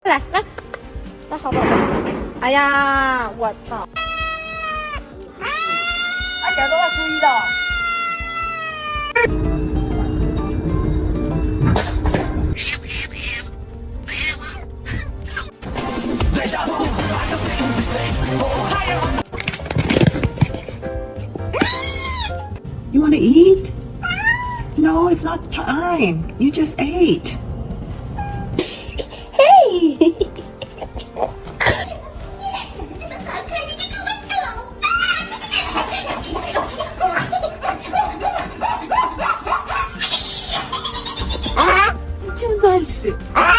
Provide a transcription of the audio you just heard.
来，那好宝宝。哎呀，我操！俺家都要注意的。You want to eat? No, it's not time. You just ate.